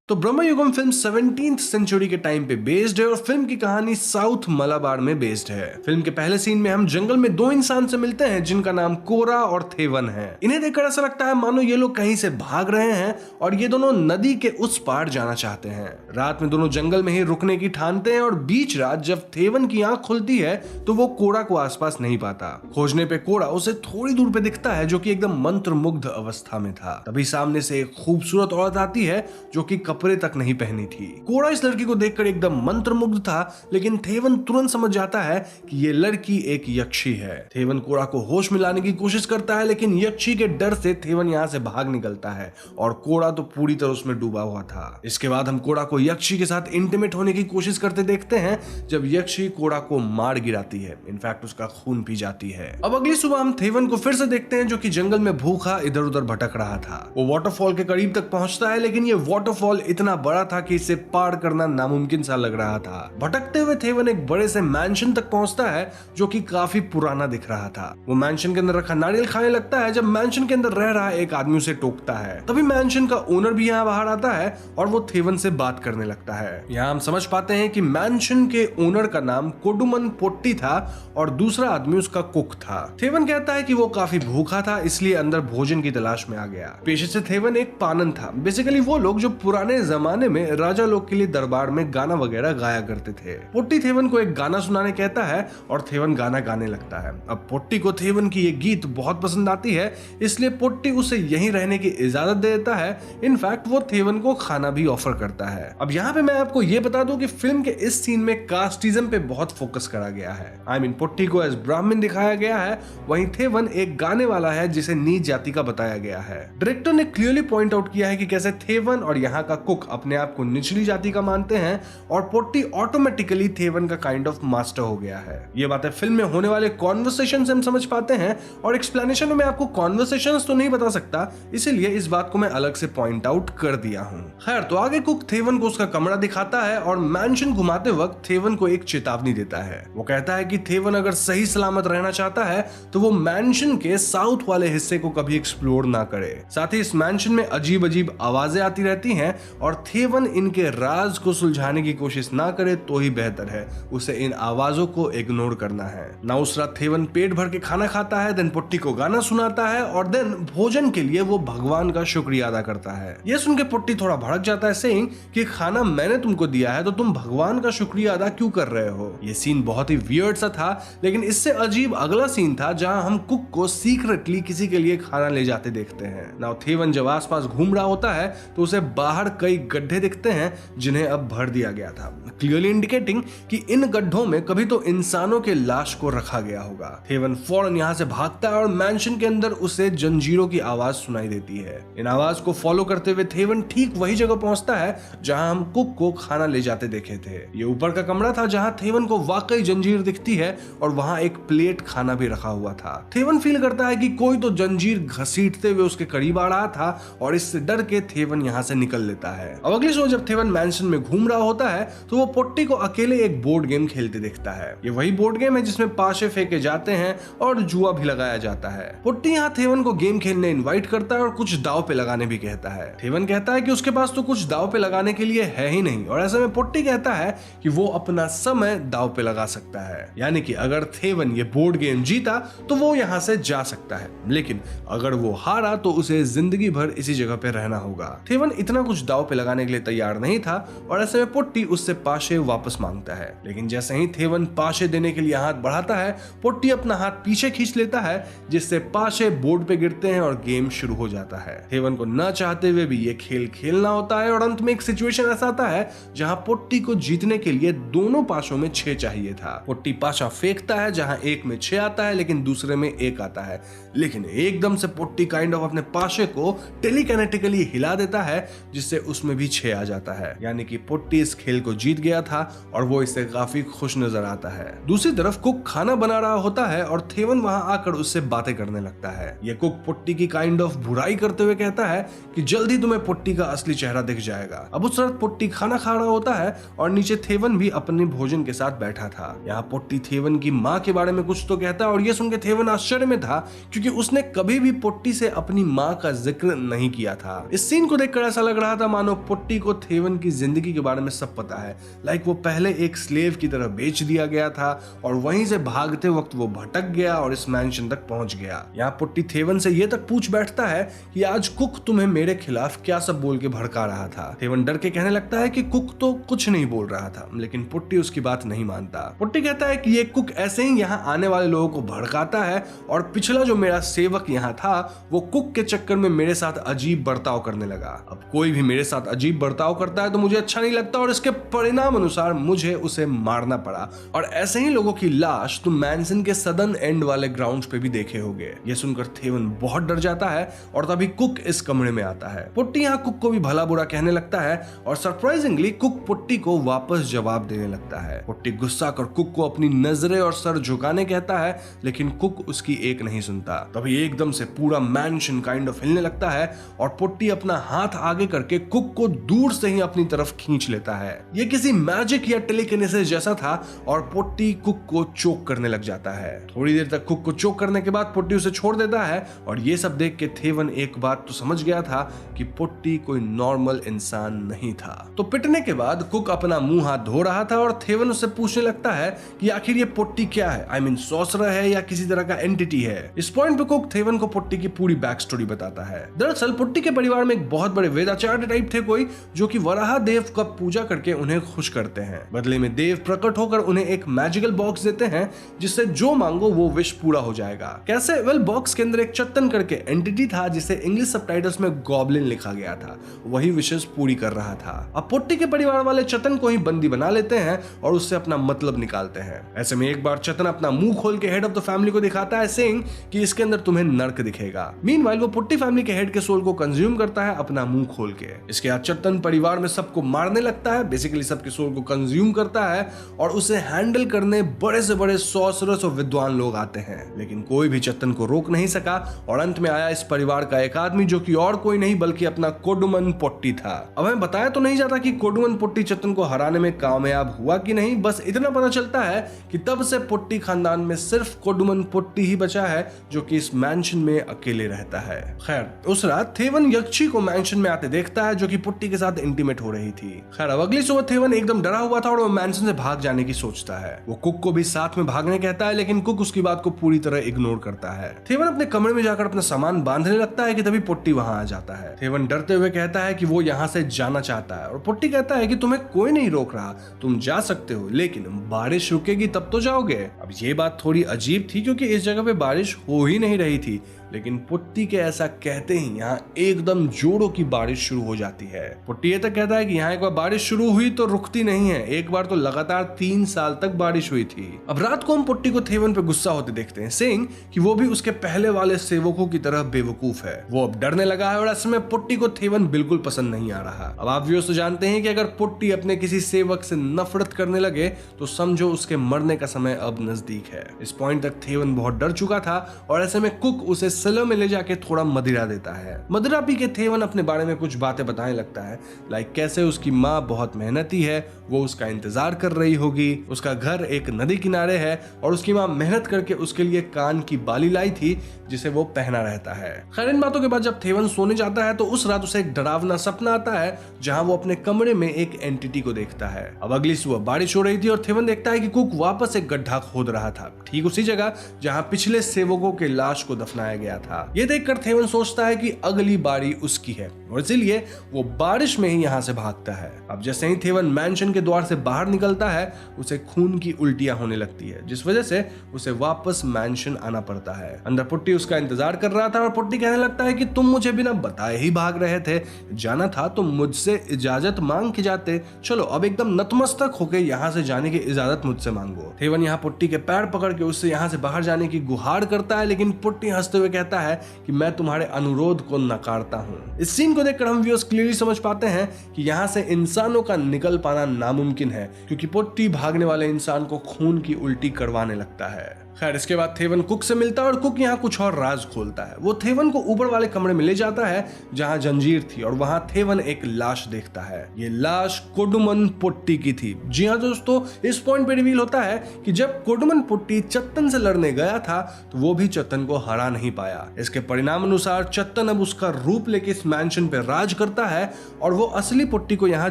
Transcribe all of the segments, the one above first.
तो Bramayugam film 17th century के time पे बेस्ड है और फिल्म की कहानी साउथ मलाबार में बेस्ड है। फिल्म के पहले सीन में हम जंगल में दो इंसान से मिलते हैं जिनका नाम कोरा और थेवन है। इन्हें देखकर ऐसा लगता है मानो ये लोग कहीं से भाग रहे हैं और ये दोनों नदी के उस पार जाना चाहते हैं। रात में दोनों जंगल में ही रुकने की ठानते हैं और बीच रात जब थेवन की आंख खुलती है तो वो कोरा को आसपास नहीं पाता। खोजने पे कोरा उसे थोड़ी दूर पे दिखता है जो कि एकदम मंत्रमुग्ध अवस्था में था। तभी सामने से एक खूबसूरत औरत आती है जो कि कपड़े तक नहीं पहनी थी। कोरा इस लड़की को देखकर एकदम मंत्रमुग्ध था, लेकिन थेवन तुरंत समझ जाता है कि ये लड़की एक यक्षी है। थेवन कोरा को होश में लाने की कोशिश करता है, लेकिन यक्षी के डर से थेवन यहाँ से भाग निकलता है और कोरा तो पूरी तरह उसमें डूबा हुआ था। इसके बाद हम कोरा को यक्षी के साथ इंटीमेट होने की कोशिश करते देखते हैं जब यक्षी कोरा को मार गिराती है, इनफैक्ट उसका खून पी जाती है। अब अगली सुबह हम थेवन को फिर से देखते हैं जो कि जंगल में भूखा इधर उधर भटक रहा था। वो वाटरफॉल के करीब तक पहुंचता है, लेकिन ये वाटरफॉल इतना बड़ा था कि इसे पार करना नामुमकिन सा लग रहा था। भटकते हुए थेवन एक बड़े से मैंशन तक पहुंचता है जो कि काफी पुराना दिख रहा था। वो मैंशन के अंदर रखा नारियल खाने लगता है जब मैंशन के अंदर रह रहा एक आदमी उसे टोकता है। तभी मैंशन का ओनर भी यहाँ बाहर आता है और वो थेवन से बात करने लगता है। यहाँ हम समझ पाते हैं कि मैंशन के ओनर का नाम कोडुमन पोट्टी था और दूसरा आदमी उसका कुक था। थेवन कहता है कि वो काफी भूखा था इसलिए अंदर भोजन की तलाश में आ गया। पेशे से थेवन एक पानन था, बेसिकली वो लोग जो पुराने जमाने में राजा लोग के लिए दरबार में गाना वगैरह गाया करते थे। पोट्टी थेवन को एक गाना सुनाने कहता है और थेवन गाना गाने लगता है। अब पोट्टी को थेवन की ये गीत बहुत पसंद आती है, इसलिए पोट्टी उसे यहीं रहने की इजाजत दे देता है। इनफैक्ट वो थेवन को खाना भी ऑफर करता है। अब यहाँ पे मैं आपको ये बता दूं कि फिल्म के इस सीन में कास्टिज्म पे बहुत फोकस करा गया है। पोट्टी को एज ब्राह्मण दिखाया गया है, वहीं थेवन एक गाने वाला है जिसे नीच जाति का बताया गया है। डायरेक्टर ने क्लियरली पॉइंट आउट किया है कि कैसे थेवन और यहाँ का कुक अपने आप को निचली जाति का मानते हैं और पोट्टी ऑटोमेटिकली थेवन का काइंड ऑफ मास्टर हो गया है। ये बातें फिल्म में होने वाले कॉन्वर्सेशन से हम समझ पाते हैं और एक्सप्लेनेशन में आपको कॉन्वर्सेशंस तो नहीं बता सकता, इसीलिए इस बात को मैं अलग से पॉइंट आउट कर दिया हूं। खैर, तो आगे कुक थेवन को उसका कमरा दिखाता है और मैंशन घुमाते वक्त थेवन को एक चेतावनी देता है। वो कहता है कि थेवन अगर सही सलामत रहना चाहता है तो वो मैंशन के साउथ वाले हिस्से को कभी एक्सप्लोर ना करे। साथ ही इस मैंशन में अजीब अजीब आवाजें आती रहती हैं और थेवन इनके राज को सुलझाने की कोशिश ना करे तो ही बेहतर है। उसे इन आवाजों को इग्नोर करना है ना। उस रात थेवन पेट भर के खाना खाता है, देन पोट्टी को गाना सुनाता है और देन भोजन के लिए वो भगवान का शुक्रिया अदा करता है। ये सुन के पोट्टी थोड़ा भड़क जाता है, सेइंग कि खाना मैंने तुमको दिया है तो तुम भगवान का शुक्रिया अदा क्यों कर रहे हो। ये सीन बहुत ही वियर्ड सा था, लेकिन इससे अजीब अगला सीन था जहां हम कुक को सीक्रेटली किसी के लिए खाना ले जाते देखते हैं। नाउ थेवन जब आसपास घूम रहा होता है तो उसे बाहर कई गड्ढे दिखते हैं जिन्हें अब भर दिया गया था, क्लियरली इंडिकेटिंग कि इन गड्ढों में कभी तो इंसानों के लाश को रखा गया होगा। थेवन फौरन यहाँ से भागता है और मैंशन के अंदर उसे जंजीरों की आवाज सुनाई देती है। इन आवाज को फॉलो करते हुए थेवन ठीक वही जगह पहुंचता है जहां हम कुक को खाना ले जाते देखे थे। ये ऊपर का कमरा था जहां थेवन को वाकई जंजीर दिखती है और वहां एक प्लेट खाना भी रखा हुआ था। थेवन फील करता है कि कोई तो जंजीर घसीटते हुए उसके करीब आ रहा था और इससे डर के थेवन यहाँ से निकल लेता है। अब अगली सुबह जब थेवन मैंशन में घूम रहा होता है तो वो पोट्टी को अकेले एक बोर्ड गेम खेलते देखता है। ये वही बोर्ड गेम है जिसमें पाशे फेंके जाते हैं और जुआ भी लगाया जाता है। पोट्टी यहाँ थेवन को गेम खेलने इनवाइट करता है और कुछ दाव पे लगाने भी कहता है। थेवन कहता है कि उसके पास तो कुछ दाव पे लगाने के लिए है ही नहीं और ऐसे में पोट्टी कहता है कि वो अपना समय दाव पे लगा सकता है, यानी कि अगर थेवन ये बोर्ड गेम जीता तो वो यहाँ से जा सकता है, लेकिन अगर वो हारा तो उसे जिंदगी भर इसी जगह पे रहना होगा। थेवन इतना कुछ दाव पे लगाने के लिए तैयार नहीं था और ऐसे में पोट्टी उससे पाशे वापस मांगता है, लेकिन जैसे ही थेवन पाशे देने के लिए हाथ बढ़ाता है पोट्टी अपना हाथ पीछे खींच लेता है जिससे पाशे बोर्ड पे गिरते हैं और गेम शुरू हो जाता है। थेवन को न चाहते हुए भी ये खेल खेलना होता है और अंत में एक सिचुएशन ऐसा आता है जहां पोट्टी को जीतने के लिए दोनों पाशों में 6 चाहिए था। पोट्टी पाशा फेंकता है जहां एक में 6 आता है लेकिन दूसरे में 1 आता है, लेकिन एकदम से पोट्टी काइंड ऑफ अपने पाशे को टेलीकिनेटिकली हिला देता है जिससे उसमें भी 6 आ जाता है, यानी कि पोट्टी इस खेल को जीत गया था और वो इससे काफी खुश नजर आता है। दूसरी तरफ कुक खाना बना रहा होता है और थेवन वहां आकर उससे बातें करने लगता है। ये कुक पोट्टी की काइंड ऑफ बुराई करते हुए कहता है कि जल्दी तुम्हें पोट्टी का असली चेहरा दिख जाएगा। अब उस रात पोट्टी खाना खा रहा होता है और नीचे थेवन भी अपने भोजन के साथ बैठा था। यहाँ पोट्टी थेवन की माँ के बारे में कुछ तो कहता है और ये सुन के थेवन आश्चर्य में था क्योंकि क्योंकि उसने कभी भी पुट्टी से अपनी माँ का जिक्र नहीं किया था। इस सीन को देखकर ऐसा लग रहा था मानो पुट्टी को थेवन की जिंदगी के बारे में सब पता है। लाइक वो पहले एक स्लेव की तरह बेच दिया गया था और वहीं से भागते वक्त वो भटक गया और इस मैंशन तक पहुंच गया। यहाँ पुट्टी थेवन से ये तक पूछ बैठता है कि आज कुक तुम्हें मेरे खिलाफ क्या सब बोल के भड़का रहा था। थेवन डर के कहने लगता है कि कुक तो कुछ नहीं बोल रहा था, लेकिन पुट्टी उसकी बात नहीं मानता। पुट्टी कहता है कि ये कुक ऐसे ही यहाँ आने वाले लोगों को भड़काता है और पिछला जो मेरा सेवक यहाँ था वो कुक के चक्कर में मेरे साथ अजीब बर्ताव करने लगा। अब कोई भी मेरे साथ अजीब बर्ताव करता है तो मुझे अच्छा नहीं लगता और इसके परिणाम अनुसार मुझे उसे मारना पड़ा। और ऐसे ही लोगों की लाश तुम मैंसन के सदर्न एंड वाले ग्राउंड्स पे भी देखे होंगे। ये सुनकर थेवन बहुत डर जाता है और तभी कुक इस कमरे में आता है। पुट्टी यहाँ कुक को भी भला बुरा कहने लगता है और सरप्राइजिंगली कुक पुट्टी को वापस जवाब देने लगता है। पुट्टी गुस्सा कर कुक को अपनी नजरें और सर झुकाने कहता है, लेकिन कुक उसकी एक नहीं सुनता। तभी एकदम से पूरा मैंशन काइंड ऑफ हिलने लगता है और पुट्टी अपना हाथ आगे करके कुक को दूर से ही अपनी तरफ खींच लेता है। ये किसी मैजिक या टेलीकिनेसिस जैसा था और पुट्टी कुक को चोक करने लग जाता है। थोड़ी देर तक कुक को चोक करने के बाद पुट्टी उसे छोड़ देता है और ये सब देख के थेवन एक बात तो समझ गया था कि पुट्टी कोई नॉर्मल इंसान नहीं था। तो पिटने के बाद कुक अपना मुंह हाथ धो रहा था और थेवन उससे पूछने लगता है कि आखिर ये पुट्टी क्या है, आई मीन सॉर्सरर है या किसी तरह का एंटिटी है। इस पॉइंट पे कुक थेवन को पुट्टी की पूरी बैक स्टोरी बताता है। दरअसल पुट्टी के परिवार में एक बहुत बड़े वेदाचार्य टाइप थे कोई, जो कि वराह देव का पूजा करके उन्हें खुश करते हैं। बदले में देव प्रकट होकर उन्हें एक मैजिकल बॉक्स देते हैं जिससे जो मांगो वो विश पूरा हो जाएगा। कैसे? वेल, बॉक्स के अंदर एक चत्तन करके एंटिटी था जिसे इंग्लिश सबटाइटल्स में गॉब्लिन लिखा गया था। वही विशेष पूरी कर रहा था। अब पुट्टी के परिवार वाले चतन को ही बंदी बना लेते हैं और उससे अपना मतलब निकालते हैं। ऐसे में एक बार चतन अपना मुंह खोल के हेड ऑफ द फैमिली को दिखाता है, सेइंग कि इसके अंदर तुम्हें नर्क दिखेगा। मीनवाइल वो पुट्टी फैमिली के हेड के सोल को कंज्यूम करता है अपना मुंह खोल के। इसके बाद चतन परिवार में सबको मारने लगता है, बेसिकली सबके सोल को कंज्यूम करता है और उसे हैंडल करने बड़े से बड़े सॉर्सरर्स और विद्वान लोग आते हैं, लेकिन कोई भी चतन को रोक नहीं सका और अंत में आया इस परिवार का एक आदमी जो कि और कोई नहीं बल्कि अपना कोडुमन पुट्टी था। अब हमें बताया तो नहीं जाता कि कोडुमन पुट्टी चतन को हराने में कामयाब हुआ कि नहीं, बस इतना पता चलता है कि तब से पुट्टी खानदान में सिर्फ कोडुमन पुट्टी ही बचा है जो कि इस मैंशन में अकेले रहता है। खैर, उस रात थेवन यक्षी को मैंशन में आते देखता है जो कि पुट्टी के साथ इंटीमेट हो रही थी। खैर, अब अगली सुबह थेवन एकदम डरा हुआ था और वो मैंशन से भाग जाने की सोचता है। वो कुक को भी साथ में भागने कहता है, लेकिन कुक उसकी बात को पूरी तरह इग्नोर करता है। थेवन अपने कमरे में जाकर अपना सामान बांधने लगता है कि तभी पुट्टी वहां आ जाता है। थेवन डरते हुए कहता है कि वो यहाँ से जाना चाहता है और पुट्टी कहता है कि तुम्हें कोई नहीं रोक रहा, तुम जा सकते हो, लेकिन बारिश रुकेगी तब तो जाओगे। अब ये बात थोड़ी अजीब थी क्योंकि इस जगह पे बारिश हो ही नहीं रही थी, लेकिन पुट्टी के ऐसा कहते ही यहाँ एकदम जोरों की बारिश शुरू हो जाती है। पुट्टी ये तक कहता है कि यहाँ एक बार बारिश शुरू हुई तो रुकती नहीं है, एक बार तो लगातार 3 साल तक बारिश हुई थी। अब रात को हम पुट्टी को थेवन पे गुस्सा होते देखते हैं, सेइंग कि वो भी उसके पहले वाले सेवकों की तरह बेवकूफ है। वो अब डरने लगा है और ऐसे में पुट्टी को थेवन बिल्कुल पसंद नहीं आ रहा। अब आप व्यूअर्स तो जानते हैं कि अगर पुट्टी अपने किसी सेवक से नफरत करने लगे तो समझो उसके मरने का समय अब नजदीक है। इस पॉइंट तक थेवन बहुत डर चुका था और ऐसे में कुक उसे सिलो में ले जाके थोड़ा मदिरा देता है। मदिरा पी के थेवन अपने बारे में कुछ बातें बताने लगता है, लाइक कैसे उसकी माँ बहुत मेहनती है, वो उसका इंतजार कर रही होगी, उसका घर एक नदी किनारे है और उसकी माँ मेहनत करके उसके लिए कान की बाली लाई थी जिसे वो पहना रहता है। खैर, इन बातों के बाद जब थेवन सोने जाता है तो उस रात उसे एक डरावना सपना आता है जहां वो अपने कमरे में एक एंटिटी को देखता है। अब अगली सुबह बारिश हो रही थी और थेवन देखता है कि कुक वापस एक गड्ढा खोद रहा था, ठीक उसी जगह जहां पिछले सेवकों के लाश को दफनाया गया था। ये देखकर थेवन सोचता है कि अगली बारी उसकी है और इसीलिए वो बारिश में ही यहाँ से भागता है। अब जैसे ही थेवन मैंशन के द्वार से बाहर निकलता है उसे खून की उल्टियां होने लगती है, जिस वजह से उसे वापस मैंशन आना पड़ता है। अंदर पुट्टी उसका इंतजार कर रहा था और पुट्टी कहने लगता है कि तुम मुझे बिना बताए ही भाग रहे थे, जाना था तो मुझसे इजाजत मांग के जाते, चलो अब एकदम नतमस्तक होकर यहाँ से जाने की इजाजत मुझसे मांगो। थेवन यहाँ पुट्टी के पैर पकड़ के उससे यहाँ से बाहर जाने की गुहार करता है, लेकिन पुट्टी हंसते हुए कहता है कि मैं तुम्हारे अनुरोध को नकारता हूँ। इस सीन को देखकर हम व्यूअर्स क्लियरली समझ पाते हैं कि यहाँ से इंसानों का निकल पाना नामुमकिन है, क्योंकि पुट्टी भागने वाले इंसान को खून की उल्टी करवाने लगता है। खैर इसके बाद थेवन कुक से मिलता है और कुक यहाँ कुछ और राज खोलता है। वो थेवन को ऊपर वाले कमरे में ले जाता है जहाँ जंजीर थी और वहाँ थेवन एक लाश देखता है। ये लाश कोडुमन पोट्टी की थी। जी हाँ दोस्तों, इस पॉइंट पे रिवील होता है कि जब कोडुमन पोट्टी चत्तन से लड़ने गया था तो वो भी चत्तन को हरा नहीं पाया। इसके परिणाम अनुसार चत्तन अब उसका रूप लेके इस मैंशन पे राज करता है और वो असली पोट्टी को यहाँ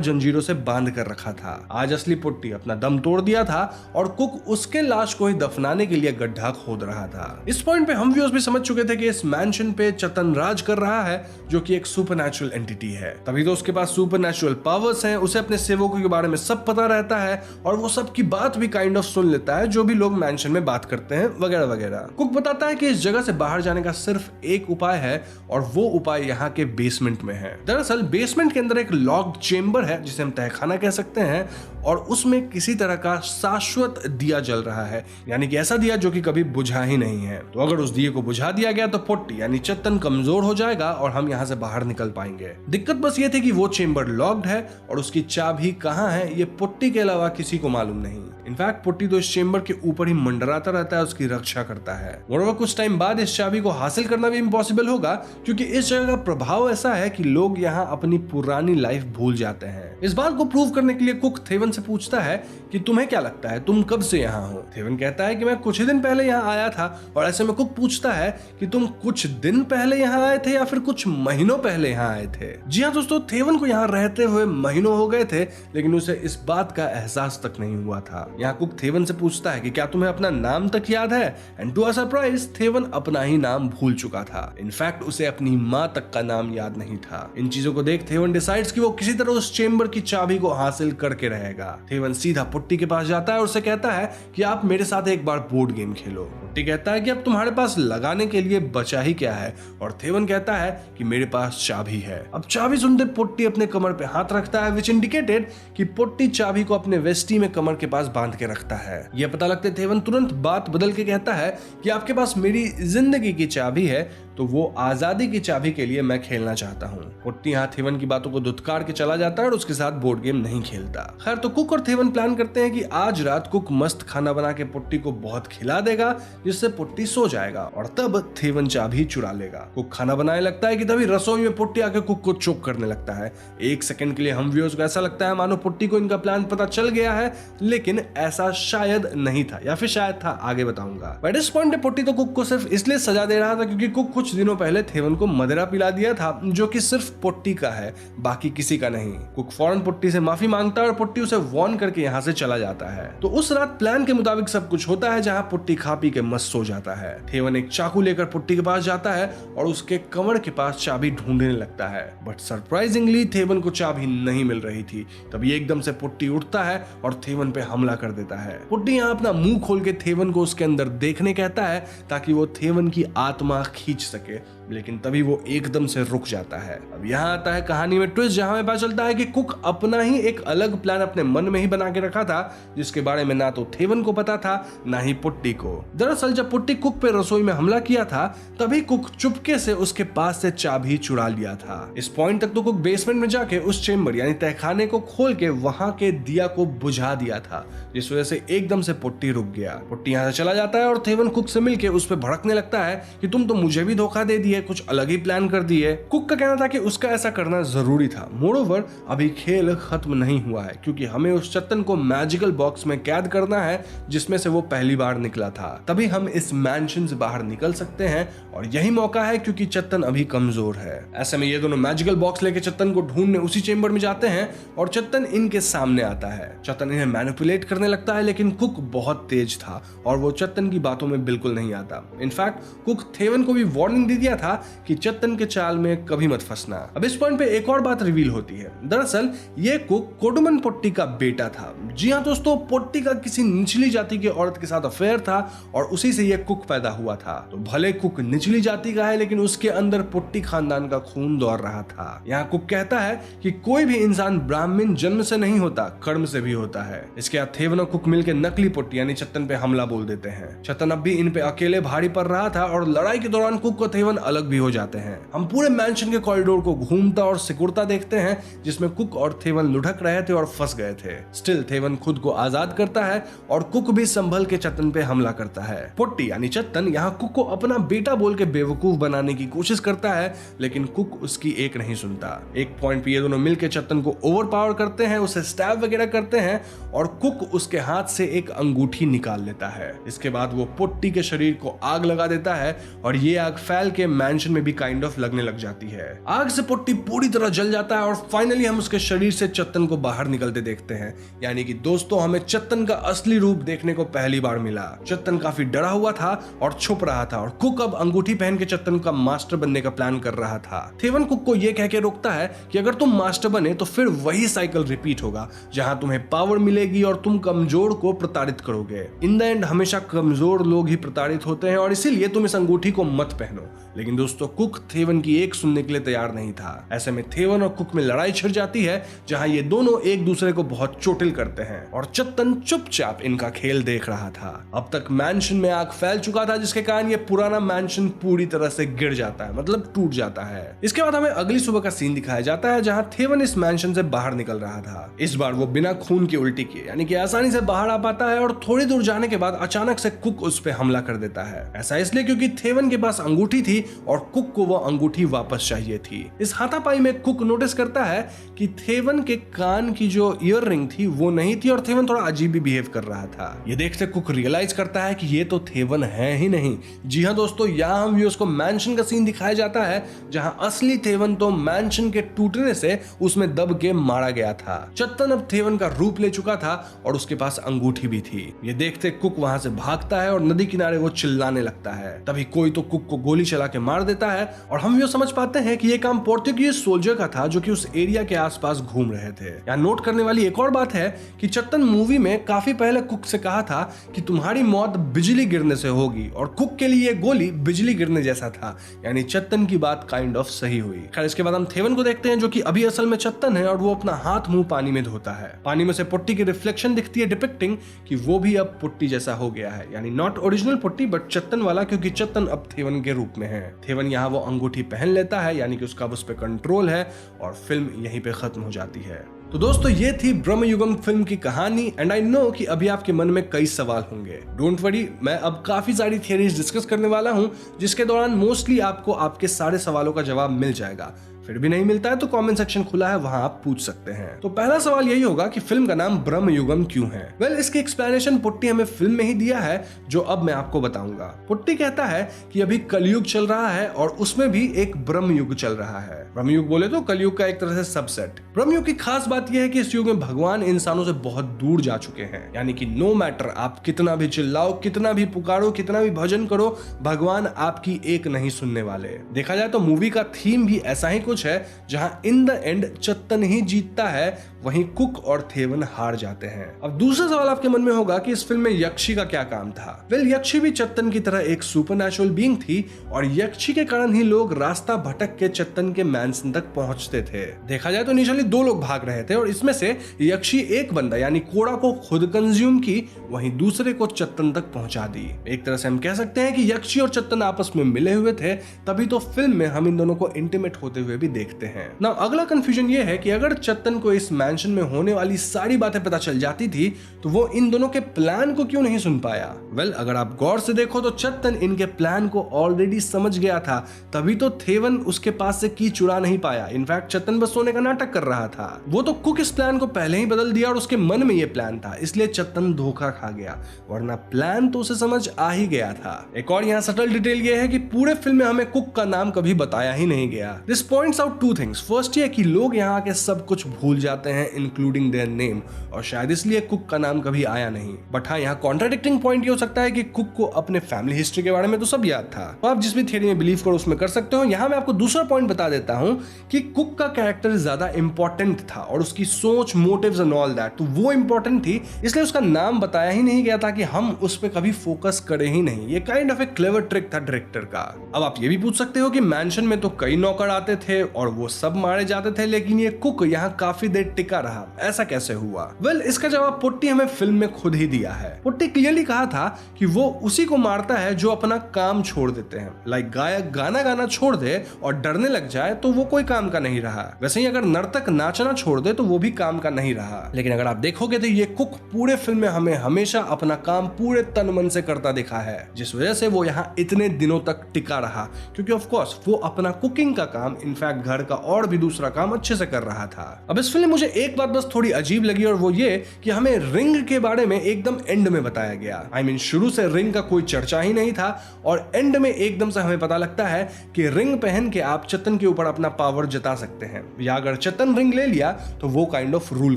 जंजीरों से बांध कर रखा था। आज असली पोट्टी अपना दम तोड़ दिया था और कुक उसके लाश को ही दफनाने के लिए गड्ढा खोद रहा था। इस पॉइंट पे हम व्यूअर्स भी समझ चुके थे कि इस मैंशन पे चत्तन राज कर रहा है, जो कि एक सुपरनैचुरल एंटिटी है। तभी तो उसके पास सुपरनैचुरल पावर्स हैं, उसे अपने सेवकों के बारे में सब पता रहता है और वो सबकी बात भी काइंड ऑफ सुन लेता है, जो भी लोग मैंशन में बात करते हैं वगैरह वगैरह। कुक बताता है कि इस जगह से बाहर जाने का सिर्फ एक उपाय है और वो उपाय यहाँ के बेसमेंट में है। दरअसल बेसमेंट के अंदर एक लॉक्ड चेंबर है जिसे हम तहखाना कह सकते हैं और उसमें किसी तरह का शाश्वत दिया जल रहा है, यानी कि ऐसा दिया जो कि कभी बुझा ही नहीं है। तो अगर उस दिए को बुझा दिया गया तो पोट्टी यानी चत्तन कमजोर हो जाएगा और हम यहाँ से बाहर निकल पाएंगे। दिक्कत बस ये थी कि वो चेंबर लॉक्ड है और उसकी चाबी कहाँ है ये पोट्टी के अलावा किसी को मालूम नहीं। इनफैक्ट पोट्टी तो इस चेंबर के ऊपर ही मंडराता रहता है, उसकी रक्षा करता है। मोreover कुछ टाइम बाद इस चाबी को हासिल करना भी इम्पॉसिबल होगा क्योंकि इस जगह का प्रभाव ऐसा है कि लोग यहाँ अपनी पुरानी लाइफ भूल जाते हैं। इस बात को प्रूव करने के लिए कुक थेवन से पूछता है कि तुम्हें क्या लगता है, तुम कब से यहाँ हो? थेवन कहता है कि मैं कुछ ही दिन पहले यहाँ आया था। और ऐसे में कुक पूछता है कि तुम कुछ दिन पहले यहाँ आए थे या फिर कुछ महीनों पहले यहाँ आए थे? जी हाँ दोस्तों, थेवन को यहाँ रहते हुए महीनों हो गए थे लेकिन उसे इस बात का एहसास तक नहीं हुआ था। यहाँ कुक थेवन से पूछता है कि क्या तुम्हें अपना नाम तक याद है? एंड टू अ सरप्राइज थेवन अपना ही नाम भूल चुका था। इनफैक्ट उसे अपनी माँ तक का नाम याद नहीं था। इन चीजों को देख थेवन डिसाइड्स कि वो किसी तरह उस चेंबर की चाबी को हासिल करके रहेगा। थेवन सीधा पोट्टी के पास जाता है और उसे कहता है कि आप मेरे साथ एक बार बोर्ड गेम खेलो। पोट्टी कहता है कि अब तुम्हारे पास लगाने के लिए बचा ही क्या है और थेवन कहता है कि मेरे पास चाबी है। अब चाबी सुनते पोट्टी अपने कमर पे हाथ रखता है विच इंडिकेटेड कि पोट्टी चाबी को अपने वेस्टी में कमर के पास बांध के रखता है। यह पता लगते थेवन तुरंत बात बदल के कहता है कि आपके पास मेरी जिंदगी की चाबी है तो वो आजादी की चाबी के लिए मैं खेलना चाहता हूँ। पोट्टी यहाँ थेवन की बातों को धुतकार के चला जाता है और उसके साथ बोर्ड गेम नहीं खेलता। खैर तो कुक और थेवन प्लान करते हैं कि आज रात कुक मस्त खाना बना के पोट्टी को बहुत खिला देगा जिससे पोट्टी सो जाएगा और तब थेवन चाबी चुरा लेगा। कुक खाना बनाने लगता है कि तभी रसोई में पोट्टी आके कुक को चोक करने लगता है। एक सेकंड के लिए हम व्यूअर्स को ऐसा लगता है मानो पोट्टी को इनका प्लान पता चल गया है, लेकिन ऐसा शायद नहीं था या फिर शायद था, आगे बताऊंगा। बट इस पॉइंट पे पोट्टी तो कुक को सिर्फ इसलिए सजा दे रहा था क्योंकि कुक कुछ दिनों पहले थेवन को मदिरा पिला दिया था जो कि सिर्फ पोट्टी का है, बाकी किसी का नहीं। कुक फौरन पोट्टी से माफी मांगता है और पोट्टी उसे वार्न करके यहाँ से चला जाता है। तो उस रात प्लान के मुताबिक सब कुछ होता है जहाँ पोट्टी खा पी के मस्त सो जाता है। थेवन एक चाकू लेकर पोट्टी के पास जाता है और उसके कमर के पास चाबी ढूंढने लगता है। बट सरप्राइजिंगली थेवन को चाबी नहीं मिल रही थी। तभी एकदम से पोट्टी उठता है और थेवन पे हमला कर देता है। पोट्टी यहाँ अपना मुंह खोल के थेवन को उसके अंदर देखने कहता है ताकि वो थेवन की आत्मा खींच सके, लेकिन तभी वो एकदम से रुक जाता है। अब यहाँ आता है कहानी में ट्विस्ट जहां में पता चलता है कि कुक अपना ही एक अलग प्लान अपने मन में ही बना के रखा था जिसके बारे में ना तो थेवन को पता था ना ही पोट्टी को। दरअसल जब पोट्टी कुक पे रसोई में हमला किया था तभी कुक चुपके से उसके पास से चाबी चुरा लिया था। इस पॉइंट तक तो कुक बेसमेंट में जाके उस चेंबर यानी तहखाने को खोल के वहां के दिया को बुझा दिया था, जिस वजह से एकदम से पोट्टी रुक गया। पोट्टी यहाँ से चला जाता है और थेवन कुक से मिलके उस पर भड़कने लगता है कि तुम तो मुझे भी धोखा दे दिए, कुछ अलग ही प्लान कर दिए। कुक का कहना था कि उसका ऐसा करना जरूरी था। मोरोवर अभी खेल खत्म नहीं हुआ है क्योंकि हमें उस चत्तन को मैजिकल बॉक्स में कैद करना है जिसमें से वो पहली बार निकला था, तभी हम इस मैंशन से बाहर निकल सकते हैं और यही मौका है क्योंकि चत्तन अभी कमजोर है। ऐसे में ये दोनों मैजिकल बॉक्स लेके चत्तन को ढूंढने उसी चेंबर में जाते हैं और चत्तन इनके सामने आता है। चत्तन इन्हें मैनिपुलेट करने लगता है लेकिन कुक बहुत तेज था और वो चत्तन की बातों में बिल्कुल नहीं आता। इनफैक्ट कुक थेवन को भी वार्निंग दे दिया था कि चत्तन के चाल में कभी मत फंसना। अब इस पॉइंट पे एक और बात रिवील होती है। दरअसल ये कुक कोडुमन पोट्टी का बेटा था। जी हाँ दोस्तों, पोट्टी का किसी निचली जाति की औरत के साथ अफेयर था और उसी से ये कुक पैदा हुआ था। तो भले कुक निचली जाति का है लेकिन उसके अंदर पोट्टी खानदान का खून दौड़ रहा था। यहाँ कुक कहता है कि कोई भी इंसान ब्राह्मण जन्म से नहीं होता, कर्म से भी होता है। इसके बाद थेवन और कुक मिलकर नकली पोट्टी यानी चत्तन पे हमला बोल देते हैं। चत्तन अब भी इन पे अकेले भारी पड़ रहा था और लड़ाई के दौरान कुक को थेवन अलग भी हो जाते हैं। हम पूरे मैंशन के कॉरिडोर को घूमता और सिकुड़ता देखते हैं जिसमें कुक और थेवन लुढ़क रहे थे और फंस गए थे। स्टिल थेवन खुद को आजाद करता है और कुक भी संभल के चत्तन पे हमला करता है। पुट्टी यानी चत्तन यहाँ कुक को अपना बेटा बोल के बेवकूफ बनाने की कोशिश करता है, लेकिन कुक उसकी एक नहीं सुनता। एक पॉइंट पे ये दोनों मिलकर चत्तन को ओवरपावर करते हैं, उसे स्टैब वगैरह करते हैं और कुक उसके हाथ से एक अंगूठी निकाल लेता है। इसके बाद वो पुट्टी के शरीर को आग लगा देता है और ये आग फैल के मैंशन में भी काइंड ऑफ लगने लग जाती है। आग से पुट्टी पूरी तरह जल जाता है और फाइनली हम उसके शरीर से चत्तन को बाहर निकलते देखते हैं। यानी कि दोस्तों हमें चत्तन का असली रूप देखने को पहली बार मिला। चत्तन काफी डरा हुआ था और छुप रहा था और कुक अब अंगूठी पहन के चत्तन का मास्टर बनने का प्लान कर रहा था। थेवन कुक को यह कह के रोकता है कि अगर तुम मास्टर बने तो फिर वही साइकिल रिपीट होगा जहां तुम्हें पावर मिलेगी और तुम कमजोर को प्रताड़ित करोगे। इन द एंड हमेशा कमजोर लोग ही प्रताड़ित होते हैं और इसीलिए तुम इस अंगूठी को मत पहनो। लेकिन दोस्तों कुक थेवन की एक सुनने के लिए तैयार नहीं था। ऐसे में थेवन और कुक में लड़ाई छिड़ जाती है जहां ये दोनों एक दूसरे को बहुत चोटिल करते हैं और चत्तन चुपचाप इनका खेल देख रहा था। अब तक मैंशन में आग फैल चुका था जिसके कारण ये पुराना मैंशन पूरी तरह से गिर जाता है, मतलब टूट जाता है। इसके बाद हमें अगली सुबह का सीन दिखाया जाता है जहां थेवन इस मैंशन से बाहर निकल रहा था। इस बार वो बिना खून की उल्टी किए यानी कि आसानी से बाहर आ पाता है और थोड़ी दूर जाने के बाद अचानक से कुक उस पर हमला कर देता है। ऐसा इसलिए क्योंकि थेवन के पास अंगूठी थी और कुक को वो अंगूठी वापस चाहिए थी। इस हाथापाई में कुक नोटिस करता है कि थेवन के कान की जो ईयर रिंग थी वो नहीं थी और थेवन थोड़ा अजीब भी बिहेव कर रहा था। ये देखते कुक रियलाइज करता है कि ये तो थेवन है ही नहीं। जी हाँ दोस्तों, यहाँ हम व्यूअर्स को मैंशन का सीन दिखाया जाता है जहां असली थेवन तो मैंशन के टूटने से उसमें दब के मारा गया था। चत्तन अब थेवन का रूप ले चुका था और उसके पास अंगूठी भी थी। ये देखते कुक वहां से भागता है और नदी किनारे वो चिल्लाने लगता है। तभी कोई तो कुक को गोली चला के मार देता है और हम ये समझ पाते हैं कि ये काम पोर्तुगीज सोल्जर का था जो कि उस एरिया के आसपास घूम रहे थे। यहाँ नोट करने वाली एक और बात है कि चत्तन मूवी में काफी पहले कुक से कहा था कि तुम्हारी मौत बिजली गिरने से होगी और कुक के लिए गोली बिजली गिरने जैसा था। यानी चत्तन की बात काइंड ऑफ सही हुई। खैर इसके बाद हम थेवन को देखते हैं जो कि अभी असल में चत्तन है और वो अपना हाथ मुंह पानी में धोता है। पानी में से पुट्टी की रिफ्लेक्शन दिखती है डिपिक्टिंग कि वो भी अब पुट्टी जैसा हो गया है। यानी नॉट ओरिजिनल पुट्टी बट चत्तन वाला, क्योंकि चत्तन अब थेवन के रूप में है। थेवन यहाँ वो अंगूठी पहन लेता है यानी कि उसका उस पर कंट्रोल है और फिल्म यहीं पे खत्म हो जाती है। तो दोस्तों ये थी ब्रह्मयुगम फिल्म की कहानी एंड आई नो कि अभी आपके मन में कई सवाल होंगे। डोंट वरी, मैं अब काफी सारी थियरीज डिस्कस करने वाला हूं जिसके दौरान मोस्टली आपको आपके सारे सवालों का जवाब मिल जाएगा। फिर भी नहीं मिलता है तो कमेंट सेक्शन खुला है, वहां आप पूछ सकते हैं। तो पहला सवाल यही होगा कि फिल्म का नाम ब्रह्मयुगम क्यों है। वेल इसकी एक्सप्लेनेशन पुट्टी हमें फिल्म में ही दिया है जो अब मैं आपको बताऊंगा। पुट्टी कहता है कि अभी कलयुग चल रहा है और उसमें भी एक ब्रह्मयुग चल रहा है। ब्रह्मयुग बोले तो कलयुग का एक तरह से सबसेट। ब्रह्मयुग की खास बात यह है कि इस युग में भगवान इंसानों से बहुत दूर जा चुके हैं। यानी कि नो मैटर आप कितना भी चिल्लाओ, कितना भी पुकारो, कितना भी भजन करो, भगवान आपकी एक नहीं सुनने वाले। देखा जाए तो मूवी का थीम भी ऐसा ही कुछ है जहां इन द एंड चत्तन ही जीतता है, वहीं कुक और थेवन हार जाते हैं। अब दूसरा सवाल आपके मन में होगा कि इस फिल्म में यक्षी का क्या काम था। वेल यक्षी भी चत्तन की तरह एक सुपरनैचुरल बीइंग थी और यक्षी के कारण ही लोग रास्ता भटक के चत्तन के मैंसन तक पहुंचते थे। देखा जाए तो इनिशियली दो लोग भाग रहे थे और इसमें से यक्षी एक बंदा यानी कोड़ा को खुद कंज्यूम की, वहीं दूसरे को चत्तन तक पहुंचा दी। एक तरह से हम कह सकते हैं कि यक्षी और चत्तन आपस में मिले हुए थे, तभी तो फिल्म में हम इन दोनों को इंटीमेट होते हुए भी देखते हैं। ना अगला कंफ्यूजन ये है कि अगर चत्तन को इस मैंशन में होने वाली सारी बातें पता चल जाती थी तो वो इन दोनों के प्लान को क्यों नहीं सुन पाया। वेल अगर आप गौर से देखो तो चत्तन इनके प्लान को ऑलरेडी समझ गया था, तभी तो थेवन उसके पास से की चुरा नहीं पाया। इनफैक्ट चत्तन बस सोने का नाटक कर रहा था। वो तो कुक इस प्लान को पहले ही बदल दिया और उसके मन में ये प्लान था, इसलिए चत्तन धोखा खा गया, वरना प्लान तो उसे समझ आ ही गया था। एक और यहाँ सटल डिटेल ये है कि पूरे फिल्म में हमें कुक का नाम कभी बताया ही नहीं गया। This points out two things. First ये कि लोग यहाँ के सब कुछ भूल जाते हैं इंक्लूडिंग देयर नेम, और शायद इसलिए कुक का नाम कभी आया नहीं। बट हाँ यहाँ कॉन्ट्राडिक्टिंग पॉइंट ये हो सकता है कि कुक को अपने फैमिली हिस्ट्री के बारे में तो सब याद था। तो आप जिस भी थियरी में बिलीव करो उसमें कर सकते हो। यहाँ मैं आपको दूसरा पॉइंट बता देता हूँ कि कुक का कैरेक्टर ज्यादा इंपॉर्टेंट था और उसकी सोच, मोटिव्स एंड ऑल दैट, तो वो इंपॉर्टेंट थी, इसलिए उसका नाम बताया ही नहीं गया था कि हम उस पर कभी फोकस करें ही नहीं। ये kind of A clever trick था डायरेक्टर का। अब आप ये भी पूछ सकते हो कि मैंशन में तो कई नौकर आते थे और वो सब मारे जाते थे, लेकिन ये कुक यहाँ काफी देर टिका रहा, ऐसा कैसे हुआ? वेल, इसका जवाब पुट्टी हमें फिल्म में खुद ही दिया है। पुट्टी क्लियरली कहा था कि वो उसी को मारता है जो अपना काम छोड़ देते हैं। लाइक गायक गाना गाना छोड़ दे और डरने लग जाए तो वो कोई काम का नहीं रहा। वैसे ही अगर नर्तक नाचना छोड़ दे तो वो भी काम का नहीं रहा। लेकिन अगर आप देखोगे तो ये कुक पूरे फिल्म में हमें हमेशा अपना काम पूरे तन मन से करता दिखा है, जिस वजह से वो यहाँ इतने दिनों तक टिका रहा, क्योंकि ऑफ कोर्स वो अपना कुकिंग का काम, इनफैक्ट घर का और भी दूसरा काम अच्छे से कर रहा था। अब इस फिल्म में मुझे एक बात बस थोड़ी अजीब लगी, और वो ये कि हमें रिंग के बारे में एकदम एंड में बताया गया। आई मीन शुरू से रिंग का कोई चर्चा ही नहीं था और एंड में एकदम से हमें पता लगता है कि रिंग पहन के आप चेतन के ऊपर अपना पावर जता सकते हैं, या अगर चेतन रिंग ले लिया तो वो काइंड ऑफ रूल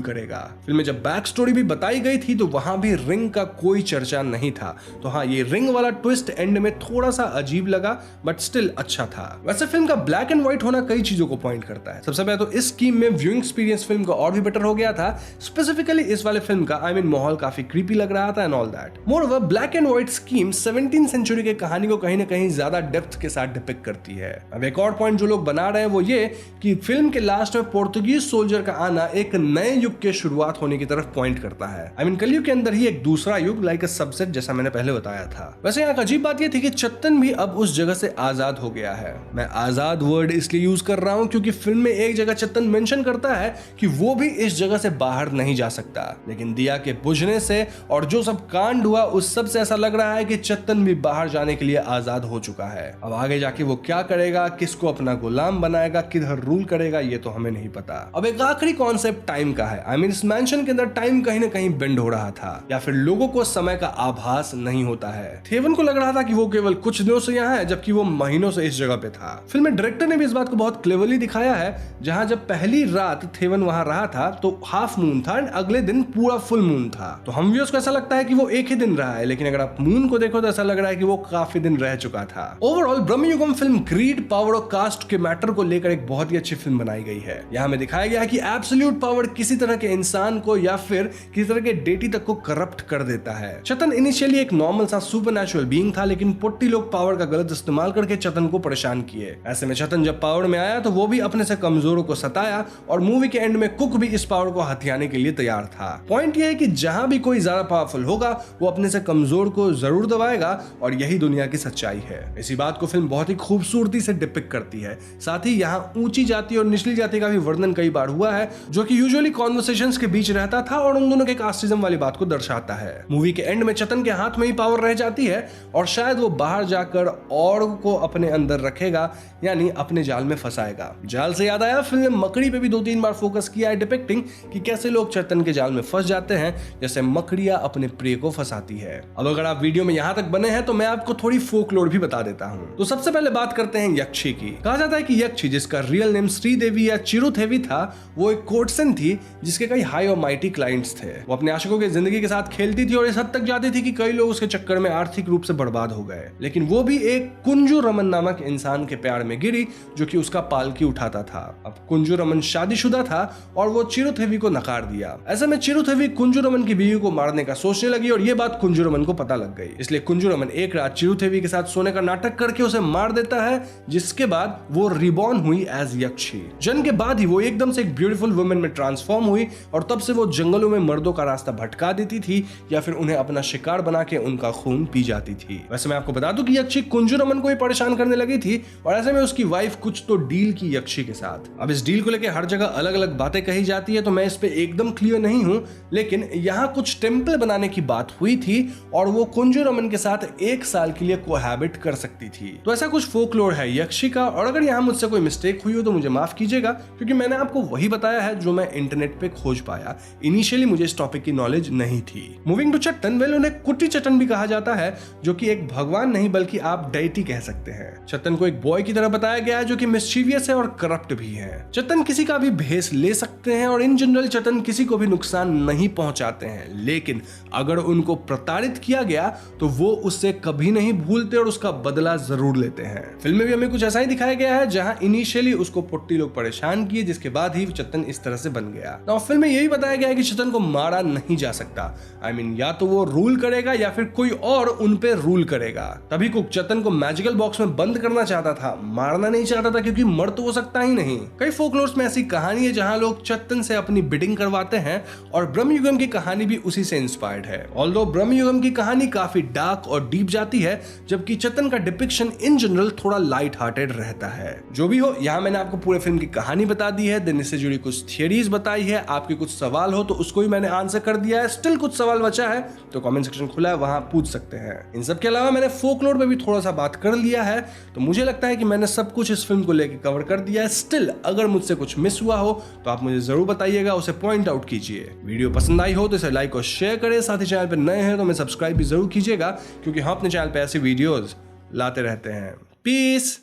करेगा। फिल्म में जब बैक स्टोरी भी बताई गई थी तो वहां भी रिंग का कोई चर्चा नहीं था। तो हाँ, ये रिंग वाला ट्विस्ट एंड में थोड़ा सा अजीब लगा, बट स्टिल अच्छा था। वैसे फिल्म का ब्लैक एंड व्हाइट होना कई चीजों को पॉइंट करता है। सबसे पहले तो इस स्कीम में व्यूइंग एक्सपीरियंस फिल्म का और भी बेटर हो गया था। स्पेसिफिकली इस वाले फिल्म का आई मीन माहौल काफी क्रीपी लग रहा था and all that. Moreover black and white scheme 17th century के कहानी को कहीं ना कहीं ज्यादा डेप्थ के साथ डिपिक्ट करती है। अब एक और पॉइंट जो लोग बना रहे हैं वो ये कि फिल्म के लास्ट में पोर्तुगीज सोल्जर का आना एक नए युग के शुरुआत होने की तरफ पॉइंट करता है। आई मीन कलयुग के अंदर ही एक दूसरा युग, लाइक अ सबसेट, जैसा मैंने पहले बताया था। वैसे यहाँ अजीब बात ये थी कि चेतन भी अब उस जगह से आजाद हो गया है। मैं आजाद वर्ड इसलिए यूज कर रहा हूं क्योंकि फिल्म में एक जगह चेतन मेंशन करता है कि वो भी इस जगह से बाहर नहीं जा सकता, लेकिन दिया के बुझने से और जो सब कांड हुआ उस सब से ऐसा लग रहा है कि चेतन भी बाहर जाने के लिए आजाद हो चुका है। अब आगे जाके वो क्या करेगा, किसको अपना गुलाम बनाएगा, किधर रूल करेगा, ये तो हमें नहीं पता। अब एक आखिरी कॉन्सेप्ट टाइम का है। आई मीन इस मैंशन के अंदर टाइम कहीं ना कहीं बेंड हो रहा था, या फिर लोगों को समय का आभास नहीं होता है। थेवन को लग रहा था कि वो केवल कुछ दिनों से यहाँ है, जबकि वो महीनों से इस जगह पे था। फिल्म में डायरेक्टर ने भी इस बात को बहुत क्लेवरली दिखाया है, जहां जब पहली रात थेवन वहां रहा था तो हाफ मून था एंड अगले दिन पूरा फुल मून था। तो हम व्यूअर्स को ऐसा लगता है कि वो एक ही दिन रहा है, लेकिन अगर आप मून को देखो तो ऐसा लग रहा है कि वो काफी दिन रह चुका था। Overall Bramayugam film greed, power और कास्ट के मैटर को लेकर एक बहुत ही अच्छी फिल्म बनाई गई है। यहाँ हमें दिखाया गया है कि एब्सोल्यूट पावर किसी तरह के इंसान को या फिर किसी तरह के डेटी तक को करप्ट कर देता है। चेतन इनिशियली एक नॉर्मल सा सुपरनैचुरल बीइंग था, लेकिन पुट्टी लोग पावर का गलत इस्तेमाल करके चेतन को परेशान किए। ऐसे में चेतन जब पावर में आया तो वो भी अपने से कमजोरों को सताया, और मूवी के एंड में कुक भी इस पावर को हथियाने के लिए तैयार था। पॉइंट ये है कि जहां भी कोई ज्यादा पावरफुल होगा वो अपने से कमजोर को जरूर दबाएगा, और यही दुनिया की सच्चाई है। इसी बात को फिल्म बहुत ही खूबसूरती से डिपिक्ट करती है। साथ ही यहाँ ऊंची जाति और निचली जाति का भी वर्णन कई बार हुआ है, जो कि यूजुअली कॉन्वर्सेशंस के बीच रहता था और उन दोनों के कास्टिज्म वाली बात को दर्शाता है। मूवी के एंड में चेतन के हाथ में ही पावर रह जाती है और शायद वो बाहर जाकर और को अपने अंदर रखेगा, यानी अपने जाल में फंसाएगा। जाल से याद आया, फिल्म मकड़ी पे भी 2-3 बार फोकस किया है डिपिक्टिंग कि कैसे लोग चेतन के जाल में फंस जाते हैं, जैसे मकड़ियां अपने प्रिय को फंसाती है। अब अगर आप वीडियो में यहां तक बने हैं तो मैं आपको थोड़ी फोकलोर भी बता देता हूं। तो सबसे पहले बात करते हैं यक्षी की। कहा जाता है कि यक्षी, जिसका रियल नेम श्रीदेवी या चिरुथेवी था, वो एक कोर्टसन थी जिसके कई हाई और माइटी क्लाइंट्स थे। वो अपने आशिकों की जिंदगी के साथ खेलती थी और इस हद तक जाती थी कि कई लोग उसके चक्कर में आर्थिक रूप से बर्बाद हो गए। लेकिन वो भी एक कुंजू रमन नामक इंसान के प्यार में गिरी, जो कि उसका पालकी उठाता था। अब कुंजू रमन शादीशुदा था और वो चिरुथेवी को नकार दिया। ऐसे में चिरुथेवी कुंजू रमन की बीवी को मारने का सोचने लगी और ये बात कुंजू रमन को पता लग गई। इसलिए कुंजू रमन एक रात चिरुथेवी के साथ सोने का नाटक करके उसे मार देता है, जिसके बाद वो रिबॉर्न हुई एज यक्षी। जन्म के बाद ही वो एकदम से एक ब्यूटीफुल वुमेन में ट्रांसफॉर्म हुई और तब से वो जंगलों में मर्दों का रास्ता भटका देती थी या फिर उन्हें अपना शिकार बना के उनका खून पी जाती थी। वैसे मैं आपको बता दूं कि यक्षी कुंजू रमन को ही परेशान करने लगी थी और ऐसे में उसकी वाइफ कुछ तो डील की यक्षी के साथ। अब इस डील को लेकर हर जगह अलग अलग बातें कही जाती है, तो मैं इस पे एकदम क्लियर नहीं हूं, लेकिन यहाँ कुछ टेम्पल बनाने की बात हुई थी और वो कुंजू रमन के साथ 1 साल के लिए कोहैबिट कर सकती थी। तो ऐसा कुछ फोकलोर है यक्षी का, और अगर यहाँ मुझसे कोई मिस्टेक हुई हो तो मुझे माफ कीजिएगा, क्योंकि मैंने आपको वही बताया है जो मैं इंटरनेट पे खोज पाया। इनिशियली मुझे इस टॉपिक की नॉलेज नहीं थी। मूविंग टू चेतन, वेल उन्हें कुट्टी चेतन भी कहा जाता है, जो कि एक भगवान नहीं बल्कि आप डेटी कह सकते हैं। चेतन को एक बॉय की तरह बताया गया है जो कि मिस्चीवियस है और करप्ट भी है। चेतन किसी का भी भेष ले सकते हैं और इन जनरल चेतन किसी को भी नुकसान नहीं पहुंचाते हैं, लेकिन अगर उनको प्रताड़ित किया गया तो वो उससे कभी नहीं भूलते और उसका बदला जरूर लेते हैं। फिल्म में भी हमें कुछ ऐसा ही दिखाया गया है, जहां इनिशियली उसको पुट्टी लोग परेशान किए, जिसके बाद ही चेतन इस इस तरह से बन गया। now, फिल्म में यही बताया गया है कि चेतन को मारा नहीं जा सकता। I mean, या तो वो रूल करेगा या फिर कोई और उन पे रूल करेगा। तभी कुक चेतन को मैजिकल बॉक्स में बंद करना चाहता था, मारना नहीं चाहता था, क्योंकि मर तो हो सकता ही नहीं। कई फोकलोर्स में ऐसी कहानी है जहां लोग चेतन से अपनी बिडिंग करवाते हैं और ब्रह्मयुगम की कहानी भी उसी से इंस्पायर्ड है। ऑल्दो ब्रह्मयुगम की कहानी काफी डार्क और डीप जाती है, जबकि चेतन का डिपिक्शन इन जनरल थोड़ा लाइट हार्टेड रहता है। जो भी हो, यहाँ मैंने आपको पूरे फिल्म की कहानी बता दी है, देन इससे जुड़ी कुछ थियरीज बताई है। आपके कुछ सवाल हो तो उसको भी मैंने आंसर कर दिया है। स्टिल कुछ सवाल बचा है तो कमेंट सेक्शन खुला है, वहां पूछ सकते हैं। इन सब के अलावा मैंने फोकलोर पे भी थोड़ा सा बात कर लिया है, तो मुझे लगता है कि मैंने सब कुछ इस फिल्म को लेकर कवर कर दिया है। स्टिल अगर मुझसे कुछ मिस हुआ हो तो आप मुझे जरूर बताइएगा, उसे पॉइंट आउट कीजिए। वीडियो पसंद आई हो तो इसे लाइक और शेयर करें, साथ ही चैनल पर नए हैं तो मैं सब्सक्राइब भी जरूर कीजिएगा, क्योंकि हम अपने चैनल पर ऐसे वीडियोस लाते रहते हैं। पीस।